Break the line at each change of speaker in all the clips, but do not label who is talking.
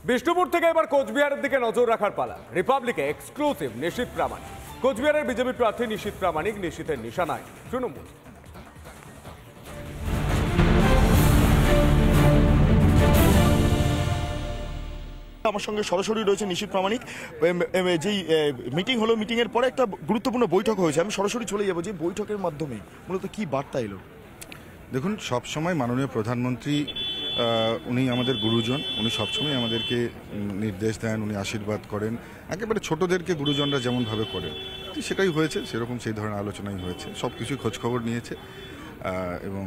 বিষ্ণুপুর থেকে এবার কোচবিহারের দিকে নজর রাখার পালা। রিপাবলিকে এক্সক্লুসিভ নিশীথ প্রামাণিক। কোচবিহারের বিজেপি প্রার্থী নিশীথ প্রামাণিক, নিশীথের নিশানায় তৃণমূল।
আমার সঙ্গে সরাসরি রয়েছে নিশীথ প্রামাণিক। যেই মিটিং হলো, মিটিংয়ের পরে একটা গুরুত্বপূর্ণ বৈঠক হয়েছে, আমি সরাসরি চলে যাবো যে বৈঠকের মাধ্যমে মূলত কি বার্তা এলো।
দেখুন, সবসময় মাননীয় প্রধানমন্ত্রী উনি আমাদের গুরুজন, উনি সবসময় আমাদেরকে নির্দেশ দেন, উনি আশীর্বাদ করেন, একেবারে ছোটদেরকে গুরুজনরা যেমনভাবে করেন সেটাই হয়েছে, সেরকম সেই ধরনের আলোচনাই হয়েছে। সব কিছুই খোঁজখবর নিয়েছে এবং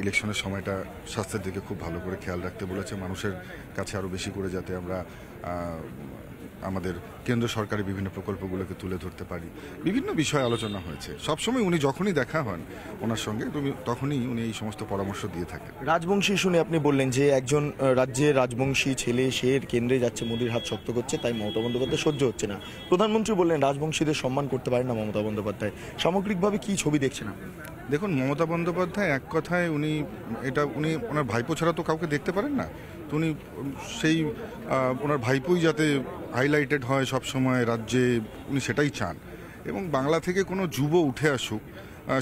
ইলেকশনের সময়টা স্বাস্থ্যের দিকে খুব ভালো করে খেয়াল রাখতে বলেছে, মানুষের কাছে আরও বেশি করে যাতে আমরা আমাদের কেন্দ্র সরকারের বিভিন্ন প্রকল্পগুলোকে তুলে ধরতে পারি, বিভিন্ন বিষয়ে আলোচনা হয়েছে। সবসময় উনি যখনই দেখা হন ওনার সঙ্গে তখনই উনি এই সমস্ত পরামর্শ দিয়ে থাকেন।
রাজবংশী শুনে আপনি বললেন যে একজন রাজ্যের রাজবংশী ছেলে সে কেন্দ্রে যাচ্ছে, মোদির হাত শক্ত করছে, তাই মমতা বন্দ্যোপাধ্যায় সহ্য হচ্ছে না। প্রধানমন্ত্রী বললেন রাজবংশীদের সম্মান করতে পারেন না মমতা বন্দ্যোপাধ্যায়। সামগ্রিকভাবে কি ছবি দেখছেন?
দেখুন, মমতা বন্দ্যোপাধ্যায় এক কথায় উনি ওনার ভাইপো ছাড়া তো কাউকে দেখতে পারেন না। তো উনি সেই ওনার ভাইপোই যাতে হাইলাইটেড হয় সব সময় রাজ্যে, উনি সেটাই চান। এবং বাংলা থেকে কোনো যুব উঠে আসুক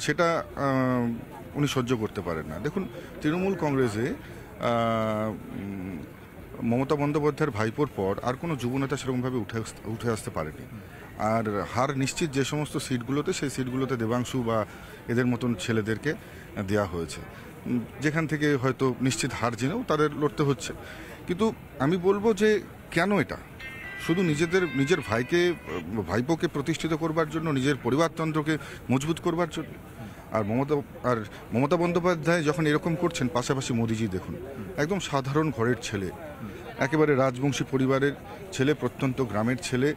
সেটা উনি সহ্য করতে পারেন না। দেখুন, তৃণমূল কংগ্রেসে মমতা বন্দ্যোপাধ্যায়ের ভাইপোর পর আর কোনো যুবনেতা সেরকমভাবে উঠে আসতে পারেনি। আর হার নিশ্চিত যে সমস্ত সিটগুলোতে, সেই সিটগুলোতে দেবাংশু বা এদের মতন ছেলেদেরকে দেওয়া হয়েছে, যেখান থেকে হয়তো নিশ্চিত হার জেনেও তাদের লড়তে হচ্ছে। কিন্তু আমি বলবো যে কেন এটা শুধু নিজের ভাইপোকে প্রতিষ্ঠিত করবার জন্য, নিজের পরিবারতন্ত্রকে মজবুত করবার জন্য। আর মমতা বন্দ্যোপাধ্যায় যখন এরকম করছেন, পাশাপাশি মোদিজি দেখুন, একদম সাধারণ ঘরের ছেলে, একেবারে রাজবংশী পরিবারের ছেলে, প্রত্যন্ত গ্রামের ছেলে,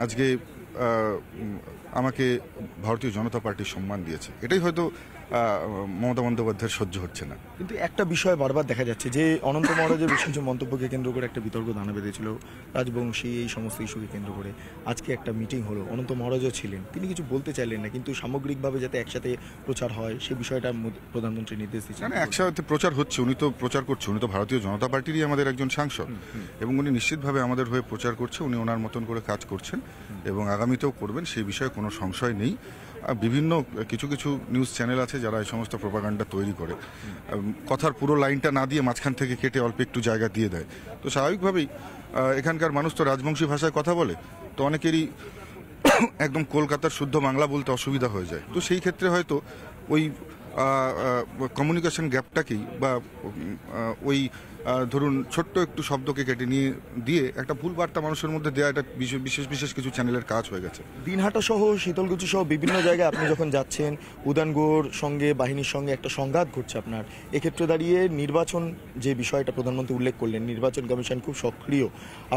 আজকে আমাকে ভারতীয় জনতা পার্টির সম্মান দিয়েছে। এটাই হয়তো মমতা বন্দ্যোপাধ্যায়ের সহ্য হচ্ছে না।
কিন্তু একটা বিষয় বারবার দেখা যাচ্ছে যে অনন্ত মহারাজের বেশ কিছু মন্তব্যকে কেন্দ্র করে একটা বিতর্ক দানা বেঁধেছিল, রাজবংশী এই সমস্ত ইস্যুকে কেন্দ্র করে। আজকে একটা মিটিং হলো, অনন্ত মহারাজও ছিলেন, তিনি কিছু বলতে চাইলেন না, কিন্তু সামগ্রিকভাবে যাতে একসাথে প্রচার হয় সেই বিষয়টা প্রধানমন্ত্রী নির্দেশ দিচ্ছেন।
একসাথে প্রচার হচ্ছে, উনি তো প্রচার করছে, উনি তো ভারতীয় জনতা পার্টিরই আমাদের একজন সাংসদ এবং উনি নিশ্চিতভাবে আমাদের হয়ে প্রচার করছে। উনি ওনার মতন করে কাজ করছেন এবং আগামীতেও করবেন, সেই বিষয়ে কোনো সংশয় নেই। বিভিন্ন কিছু নিউজ চ্যানেল আছে যারা এই সমস্ত প্রোপাগান্ডা তৈরি করে, কথার পুরো লাইনটা না দিয়ে মাঝখান থেকে কেটে অল্প একটু জায়গা দিয়ে দেয়। তো স্বাভাবিকভাবেই এখানকার মানুষ তো রাজবংশী ভাষায় কথা বলে, তো অনেকেরই একদম কলকাতার শুদ্ধ বাংলা বলতে অসুবিধা হয়ে যায়। তো সেই ক্ষেত্রে হয়তো ওই কমিউনিকেশন গ্যাপটাকেই বা ওই ধরুন ছোট্ট একটু শব্দকে কেটে নিয়ে দিয়ে একটা ভুল বার্তা মানুষের মধ্যে দেওয়া, এটা বিশেষ কিছু চ্যানেলের কাজ হয়ে গেছে।
দিনহাটা সহ শীতলকুচি সহ বিভিন্ন জায়গায় আপনি যখন যাচ্ছেন, উদানগড় সঙ্গে বাহিনীর সঙ্গে একটা সংঘাত ঘটছে আপনার। এক্ষেত্রে দাঁড়িয়ে নির্বাচন যে বিষয়টা প্রধানমন্ত্রী উল্লেখ করলেন, নির্বাচন কমিশন খুব সক্রিয়,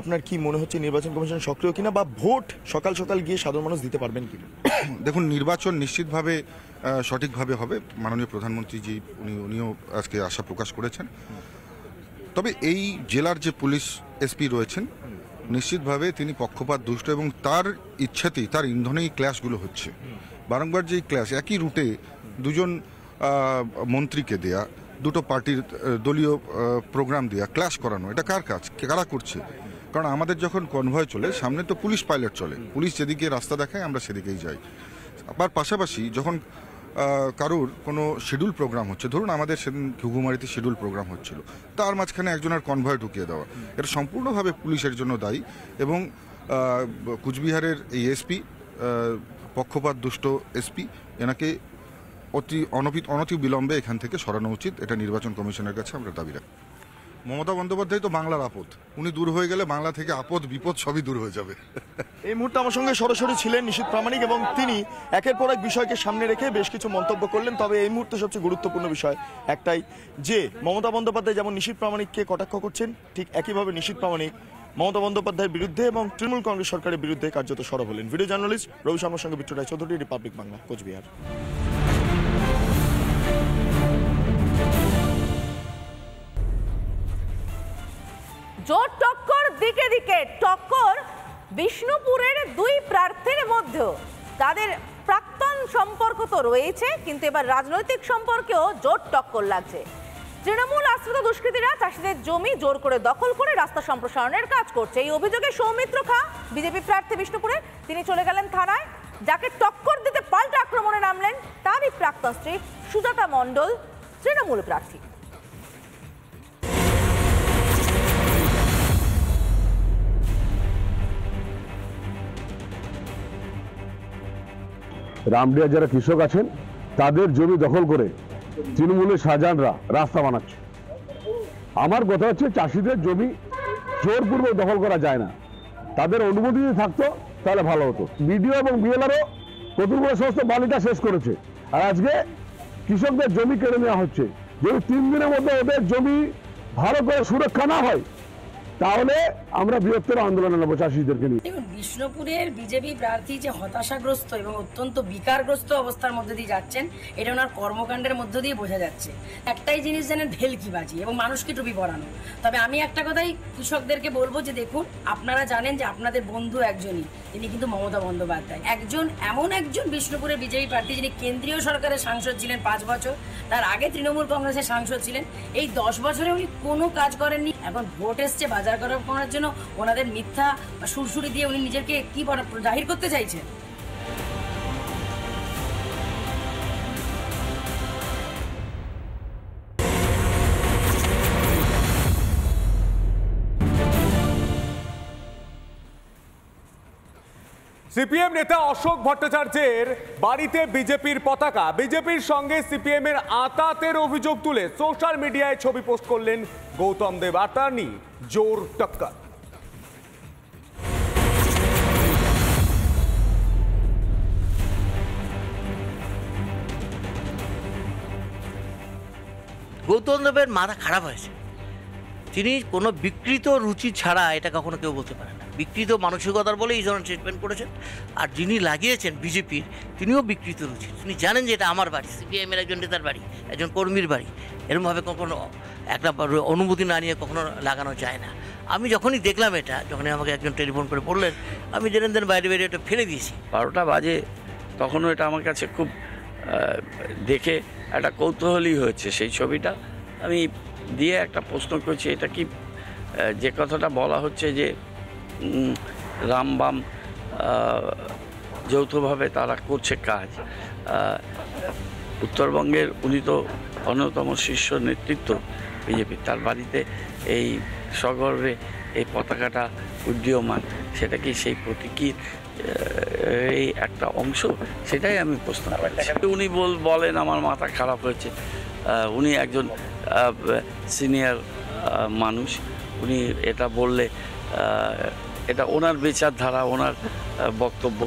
আপনার কি মনে হচ্ছে নির্বাচন কমিশন সক্রিয় কিনা, বা ভোট সকাল সকাল গিয়ে সাধারণ মানুষ দিতে পারবেন কিনা?
দেখুন, নির্বাচন নিশ্চিতভাবে সঠিকভাবে হবে, মাননীয় প্রধানমন্ত্রী উনিও আজকে আশা প্রকাশ করেছেন। তবে এই জেলার যে পুলিশ এসপি রয়েছেন, নিশ্চিতভাবে তিনি পক্ষপাত দুষ্ট এবং তার ইচ্ছাতেই, তার ইন্ধনেই ক্ল্যাশগুলো হচ্ছে। বারংবার যে ক্ল্যাশ, একই রুটে দুজন মন্ত্রীকে দেয়া, দুটো পার্টির দলীয় প্রোগ্রাম দেয়া, ক্ল্যাশ করানো, এটা কার কাজ, কারা করছে? কারণ আমাদের যখন কনভয় চলে, সামনে তো পুলিশ পাইলট চলে, পুলিশ যেদিকে রাস্তা দেখায় আমরা সেদিকেই যাই। আবার পাশাপাশি যখন কারোর কোনো শিডিউল প্রোগ্রাম হচ্ছে, ধরুন আমাদের সেদিন ঘুঘুমারিতে শিডিউল প্রোগ্রাম হচ্ছিল, তার মাঝখানে একজনের কনভয় ঢুকিয়ে দেওয়া, এটা সম্পূর্ণভাবে পুলিশের জন্য দায়ী। এবং কুচবিহারের এই এসপি, পক্ষপাত দুষ্ট এসপি, এনাকে অনতি বিলম্বে এখান থেকে সরানো উচিত, এটা নির্বাচন কমিশনের কাছে আমরা দাবি রাখি। মমতা বন্দ্যোপাধ্যায় তো বাংলার আপদ, উনি দূর হয়ে গেলে বাংলা থেকে আপদ বিপদ সবই দূর হয়ে যাবে।
এই মুহূর্তে আমার সঙ্গে সরাসরি ছিলেন নিশীথ প্রামাণিক এবং তিনি একের পর এক বিষয়কে সামনে রেখে বেশ কিছু মন্তব্য করলেন। তবে এই মুহূর্তে সবচেয়ে গুরুত্বপূর্ণ বিষয় একটাই, যে মমতা বন্দ্যোপাধ্যায় যেমন নিশীথ প্রামাণিককে কটাক্ষ করছেন, ঠিক একইভাবে নিশীথ প্রামাণিক মমতা বন্দ্যোপাধ্যায়ের বিরুদ্ধে এবং তৃণমূল কংগ্রেস সরকারের বিরুদ্ধে কার্যত সরব হলেন। ভিডিও জার্নালিস্ট রবি শর্মার সঙ্গে বিট্টু রায়চৌধুরী, রিপাবলিক বাংলা, কোচবিহার।
জোর টক্কর, দিকে দিকে টক্কর বিষ্ণুপুরের দুই প্রার্থীর মধ্যেও। তাদের প্রাক্তন সম্পর্ক তো রয়েছে, কিন্তু এবার রাজনৈতিক সম্পর্কেও জোর টক্কর লাগছে। তৃণমূল আশ্রিত দুষ্কৃতীরা চাষিদের জমি জোর করে দখল করে রাস্তা সম্প্রসারণের কাজ করছে। এই অভিযোগে সৌমিত্র খা, বিজেপি প্রার্থী বিষ্ণুপুরে, তিনি চলে গেলেন থানায়। যাকে টক্কর দিতে পাল্টা আক্রমণে নামলেন তারই প্রাক্তন স্ত্রী সুজাতা মণ্ডল, তৃণমূল প্রার্থী।
রামডিয়ার যারা কৃষক আছেন তাদের জমি দখল করে তৃণমূলের শাহজাহানরা রাস্তা বানাচ্ছে। আমার কথা হচ্ছে চাষিদের জমি জোরপূর্বক দখল করা যায় না, তাদের অনুমতি যদি থাকতো তাহলে ভালো হতো। বিডিও এবং বিএলআরও কতগুলো সমস্ত বালিটা শেষ করেছে, আর আজকে কৃষকদের জমি কেড়ে নেওয়া হচ্ছে। যদি 3 দিনের মধ্যে ওদের জমি ভালো করে সুরক্ষা না হয় তাহলে আমরা বৃহত্তর আন্দোলনে নেবো চাষিদেরকে নিয়ে।
দেখুন, বিষ্ণুপুরের বিজেপি প্রার্থী যে হতাশাগ্রস্ত এবং অত্যন্ত বিকারগ্রস্ত অবস্থার মধ্যে দিয়ে যাচ্ছেন, এটা ওনার কর্মকাণ্ডের মধ্য দিয়ে বোঝা যাচ্ছে। একটাই জিনিস জানেন, ভেলকিবাজি এবং মানুষকে টুপি পরানো। তবে আমি একটা কথাই কৃষকদেরকে বলবো যে দেখুন, আপনারা জানেন যে আপনাদের বন্ধু একজনই, তিনি কিন্তু মমতা বন্দ্যোপাধ্যায়। এমন একজন বিষ্ণুপুরের বিজেপি প্রার্থী যিনি কেন্দ্রীয় সরকারের সাংসদ ছিলেন 5 বছর, তার আগে তৃণমূল কংগ্রেসের সাংসদ ছিলেন। এই 10 বছরে উনি কোনো কাজ করেননি। এখন ভোট এসছে বাজার করার জন্য ওনাদের মিথ্যা সুরসুরি দিয়ে উনি নিজেকে কি জাহির করতে চাইছেন।
সিপিএম নেতা অশোক ভট্টাচার্যের বাড়িতে বিজেপির পতাকা, বিজেপির সঙ্গে সিপিএম এর আঁতাতের অভিযোগ তুলে সোশ্যাল মিডিয়ায় ছবি পোস্ট করলেন গৌতম দেব। আতানি জোর টক্কর।
গৌতম দেবের মাথা খারাপ হয়েছে। তিনি কোনো বিকৃত রুচি ছাড়া এটা কখনো কেউ বলতে পারে না। বিকৃত মানসিকতার বলে এই ধরনের ট্রিটমেন্ট করেছেন। আর যিনি লাগিয়েছেন বিজেপির, তিনিও বিকৃত রুচি। তিনি জানেন যে এটা আমার বাড়ি, সিপিএমের একজন নেতার বাড়ি, একজন কর্মীর বাড়ি। এরকমভাবে কখনো একটা অনুমতি না নিয়ে কখনো লাগানো যায় না। আমি যখনই দেখলাম এটা, যখনই আমাকে একজন টেলিফোন করে বললেন, আমি দেন বাইরে বাইরে এটা ফেলে দিয়েছি।
12টা বাজে, তখনও এটা আমার কাছে খুব দেখে একটা কৌতূহলী হয়েছে সেই ছবিটা। আমি দিয়ে একটা প্রশ্ন করছি, এটা কি যে কথাটা বলা হচ্ছে যে রামবাম যৌথভাবে তারা করছে কাজ, উত্তরবঙ্গের উনি তো অন্যতম শীর্ষ নেতৃত্ব বিজেপি, তার বাড়িতে এই সগর্বে এই পতাকাটা উড্ডীয়মান, সেটা কি সেই প্রতীকীর এই একটা অংশ? সেটাই আমি প্রশ্ন করছি। উনি বলেন আমার মাথা খারাপ হয়েছে। উনি একজন সিনিয়র মানুষ, উনি এটা বললে এটা ওনার বিচারধারা, ওনার বক্তব্য।